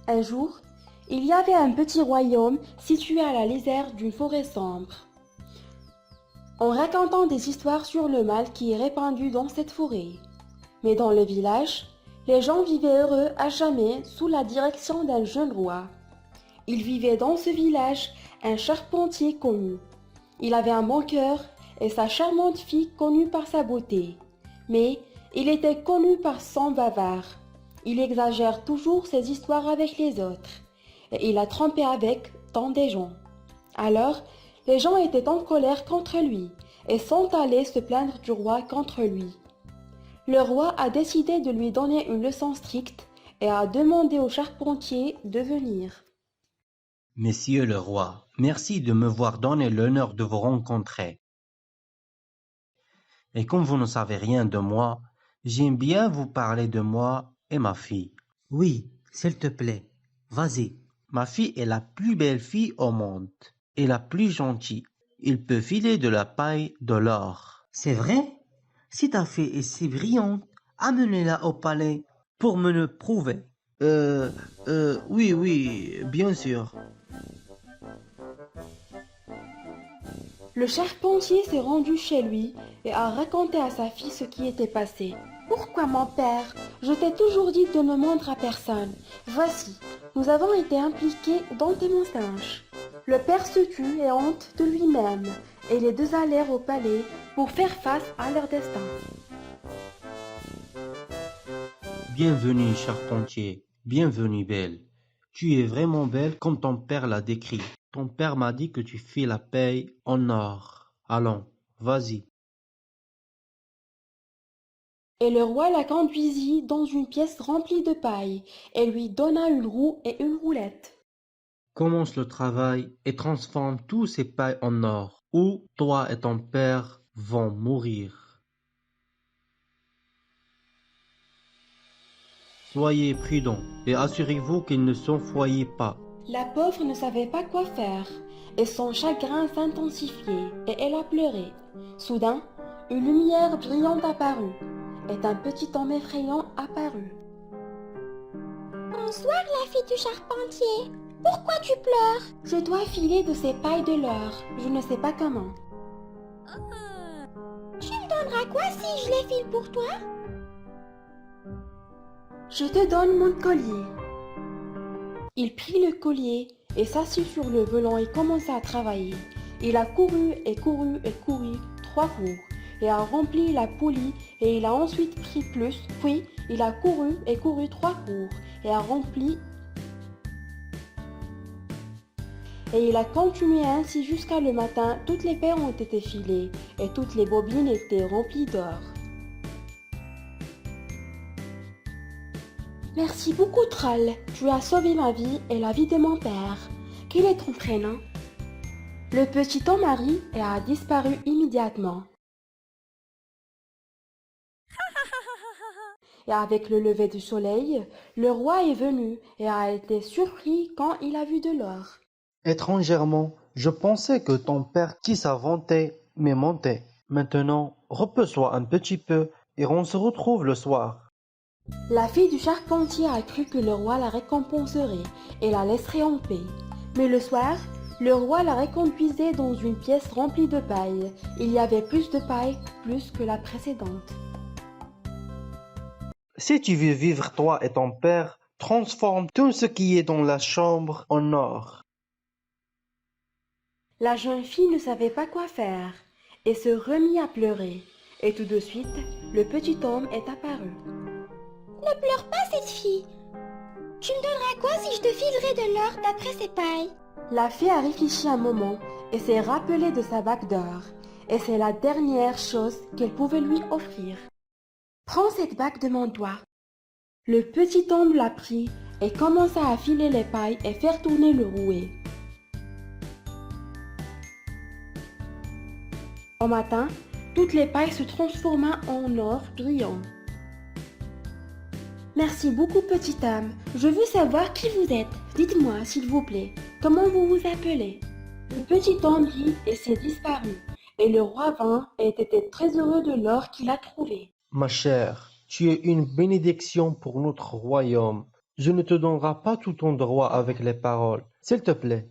Un jour, il y avait un petit royaume situé à la lisière d'une forêt sombre. En racontant des histoires sur le mal qui est répandu dans cette forêt. Mais dans le village, les gens vivaient heureux à jamais sous la direction d'un jeune roi. Il vivait dans ce village un charpentier connu. Il avait un bon cœur et sa charmante fille connue par sa beauté. Mais il était connu par son bavard. Il exagère toujours ses histoires avec les autres. Et il a trompé avec tant des gens. Alors, les gens étaient en colère contre lui et sont allés se plaindre du roi contre lui. Le roi a décidé de lui donner une leçon stricte et a demandé au charpentier de venir. Monsieur le roi, merci de me voir donner l'honneur de vous rencontrer. Et comme vous ne savez rien de moi, j'aime bien vous parler de moi et ma fille. Oui, s'il te plaît, vas-y. Ma fille est la plus belle fille au monde et la plus gentille. Il peut filer de la paille, de l'or. C'est vrai? Si ta fille est si brillante, amenez-la au palais pour me le prouver. Oui, bien sûr. Le charpentier s'est rendu chez lui et a raconté à sa fille ce qui était passé. Pourquoi, mon père? Je t'ai toujours dit de ne mentir à personne. Voici, nous avons été impliqués dans tes mensonges. Le père se tut et honte de lui-même, et les deux allèrent au palais pour faire face à leur destin. Bienvenue, charpentier. Bienvenue, belle. Tu es vraiment belle comme ton père l'a décrit. Ton père m'a dit que tu fais la paille en or. Allons, vas-y. Et le roi la conduisit dans une pièce remplie de paille, et lui donna une roue et une roulette. Commence le travail et transforme tous ces pailles en or, ou toi et ton père vont mourir. Soyez prudents et assurez-vous qu'ils ne s'enfoyent pas. La pauvre ne savait pas quoi faire, et son chagrin s'intensifiait, et elle a pleuré. Soudain, une lumière brillante apparut, et un petit homme effrayant apparut. Bonsoir, la fille du charpentier. Pourquoi tu pleures? Je dois filer de ces pailles de l'or, je ne sais pas comment. Tu me donneras quoi si je les file pour toi? Je te donne mon collier. Il prit le collier et s'assit sur le volant et commença à travailler. Il a couru et couru et couru 3 cours et a rempli la poulie et il a ensuite pris plus, puis il a couru et couru 3 cours et a rempli et il a continué ainsi jusqu'à le matin. Toutes les paires ont été filées et toutes les bobines étaient remplies d'or. Merci beaucoup, Troll. Tu as sauvé ma vie et la vie de mon père. Quel est ton prénom? Le petit homme a ri et a disparu immédiatement. Et avec le lever du soleil, le roi est venu et a été surpris quand il a vu de l'or. Étrangèrement, je pensais que ton père qui s'inventait, mais mentait. Maintenant, repose-toi un petit peu et on se retrouve le soir. La fille du charpentier a cru que le roi la récompenserait et la laisserait en paix. Mais le soir, le roi la reconduisait dans une pièce remplie de paille. Il y avait plus de paille, plus que la précédente. Si tu veux vivre toi et ton père, transforme tout ce qui est dans la chambre en or. La jeune fille ne savait pas quoi faire et se remit à pleurer. Et tout de suite, le petit homme est apparu. Ne pleure pas, cette fille. Tu me donneras quoi si je te filerai de l'or d'après ces pailles? La fille a réfléchi un moment et s'est rappelée de sa bague d'or. Et c'est la dernière chose qu'elle pouvait lui offrir. Prends cette bague de mon doigt. Le petit homme l'a pris et commença à filer les pailles et faire tourner le rouet. Au matin, toutes les pailles se transformaient en or brillant. Merci beaucoup, petit homme. Je veux savoir qui vous êtes. Dites-moi, s'il vous plaît, comment vous vous appelez? Le petit homme rit et s'est disparu. Et le roi vint et était très heureux de l'or qu'il a trouvé. Ma chère, tu es une bénédiction pour notre royaume. Je ne te donnerai pas tout ton droit avec les paroles. S'il te plaît,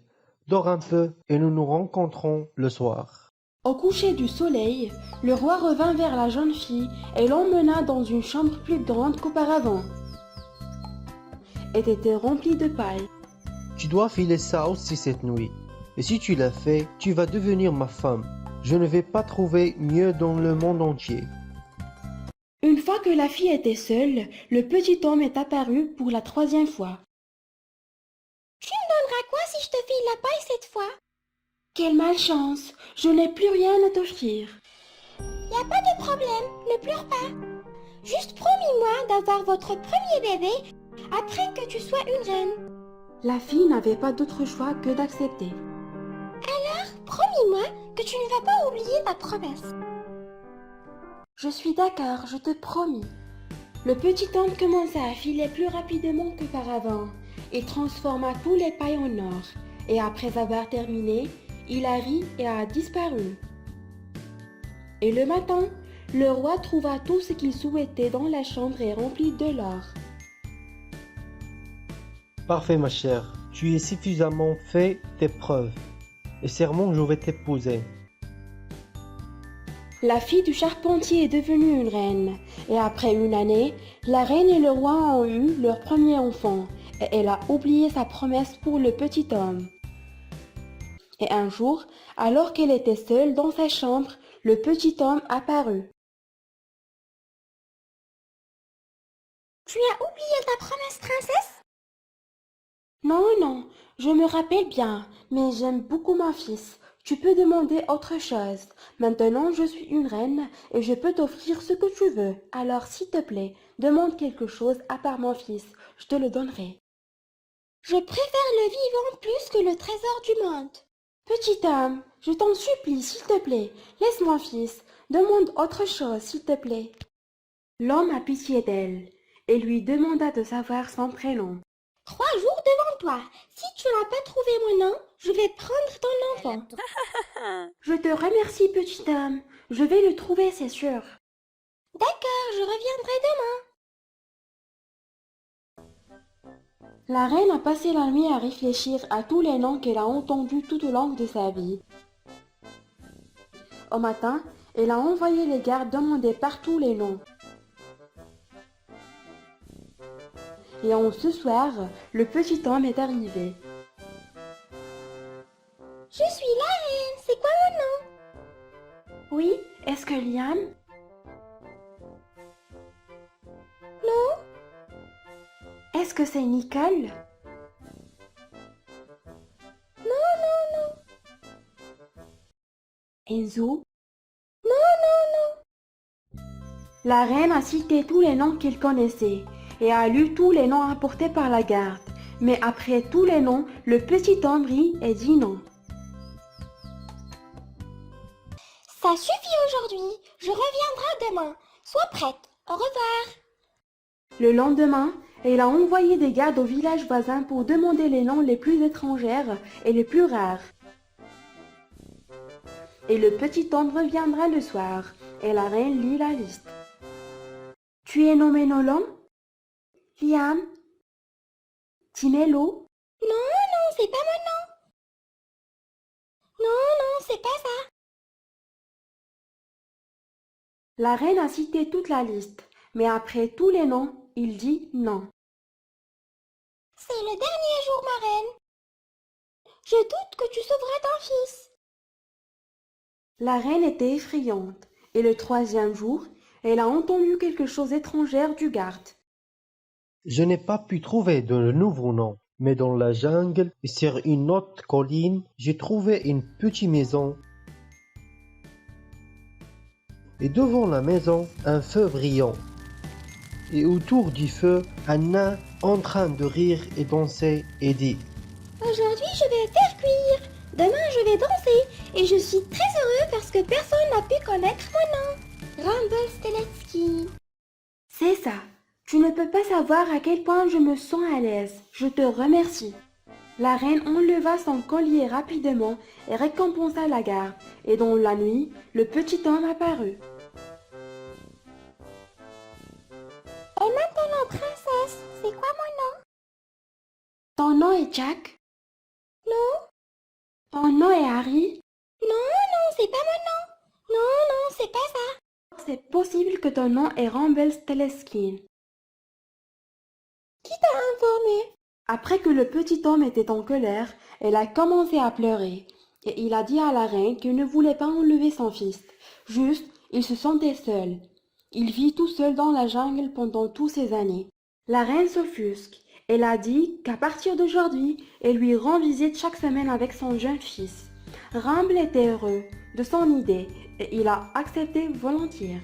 dors un peu et nous nous rencontrons le soir. Au coucher du soleil, le roi revint vers la jeune fille et l'emmena dans une chambre plus grande qu'auparavant. Elle était remplie de paille. Tu dois filer ça aussi cette nuit. Et si tu l'as fait, tu vas devenir ma femme. Je ne vais pas trouver mieux dans le monde entier. Une fois que la fille était seule, le petit homme est apparu pour la 3e fois. Tu me donneras quoi si je te file la paille cette fois? Quelle malchance! Je n'ai plus rien à t'offrir. Y a pas de problème, ne pleure pas. Juste promis-moi d'avoir votre premier bébé après que tu sois une reine. La fille n'avait pas d'autre choix que d'accepter. Alors, promis-moi que tu ne vas pas oublier ta promesse. Je suis d'accord, je te promis. Le petit homme commença à filer plus rapidement qu'auparavant. Il transforma tous les pailles en or. Et après avoir terminé, il a ri et a disparu. Et le matin, le roi trouva tout ce qu'il souhaitait dans la chambre et remplie de l'or. Parfait ma chère, tu es suffisamment fait tes preuves. Et serment, je vais t'épouser. La fille du charpentier est devenue une reine. Et après une année, la reine et le roi ont eu leur premier enfant. Et elle a oublié sa promesse pour le petit homme. Et un jour, alors qu'elle était seule dans sa chambre, le petit homme apparut. Tu as oublié ta promesse, princesse? Non, non, je me rappelle bien, mais j'aime beaucoup mon fils. Tu peux demander autre chose. Maintenant, je suis une reine et je peux t'offrir ce que tu veux. Alors, s'il te plaît, demande quelque chose à part mon fils. Je te le donnerai. Je préfère le vivant plus que le trésor du monde. Petit homme, je t'en supplie, s'il te plaît, laisse mon fils. Demande autre chose, s'il te plaît. L'homme a pitié d'elle et lui demanda de savoir son prénom. 3 jours devant toi. Si tu n'as pas trouvé mon nom, je vais prendre ton enfant. Je te remercie, petit homme. Je vais le trouver, c'est sûr. D'accord, je reviendrai demain. La reine a passé la nuit à réfléchir à tous les noms qu'elle a entendus tout au long de sa vie. Au matin, elle a envoyé les gardes demander partout les noms. Et en ce soir, le petit homme est arrivé. Je suis la reine, c'est quoi mon nom? Oui, est-ce que Liam? Non? Est-ce que c'est Nicole? Non, non, non. Enzo? Non, non, non. La reine a cité tous les noms qu'elle connaissait et a lu tous les noms apportés par la garde. Mais après tous les noms, le petit homme rit et dit non. Ça suffit aujourd'hui. Je reviendrai demain. Sois prête. Au revoir. Le lendemain, elle a envoyé des gardes au village voisin pour demander les noms les plus étrangères et les plus rares. Et le petit homme reviendra le soir, et la reine lit la liste. Tu es nommé Nolom? Liam? Timelo? Non, non, c'est pas mon nom. Non, non, c'est pas ça. La reine a cité toute la liste, mais après tous les noms, il dit non. C'est le dernier jour, ma reine. Je doute que tu sauveras ton fils. La reine était effrayante, et le 3e jour, elle a entendu quelque chose étrangère du garde. Je n'ai pas pu trouver de nouveau nom, mais dans la jungle et sur une autre colline, j'ai trouvé une petite maison. Et devant la maison, un feu brillant. Et autour du feu, un nain en train de rire et danser et dit Aujourd'hui, je vais faire cuire. Demain, je vais danser. Et je suis très heureux parce que personne n'a pu connaître mon nom. Rumpelstiltskin. C'est ça. Tu ne peux pas savoir à quel point je me sens à l'aise. Je te remercie. La reine enleva son collier rapidement et récompensa la garde. Et dans la nuit, le petit homme apparut. Et maintenant, princesse, c'est quoi mon nom? Ton nom est Jack? Non, Ton nom est Harry? non, c'est pas mon nom. Non, c'est pas ça. C'est possible que ton nom est Rumpelstiltskin. Qui t'a informé? Après que le petit homme était en colère, elle a commencé à pleurer. Et il a dit à la reine qu'il ne voulait pas enlever son fils. Juste, il se sentait seul. Il vit tout seul dans la jungle pendant toutes ces années. La reine s'offusque. Elle a dit qu'à partir d'aujourd'hui, elle lui rend visite chaque semaine avec son jeune fils. Rumble était heureux de son idée et il a accepté volontiers.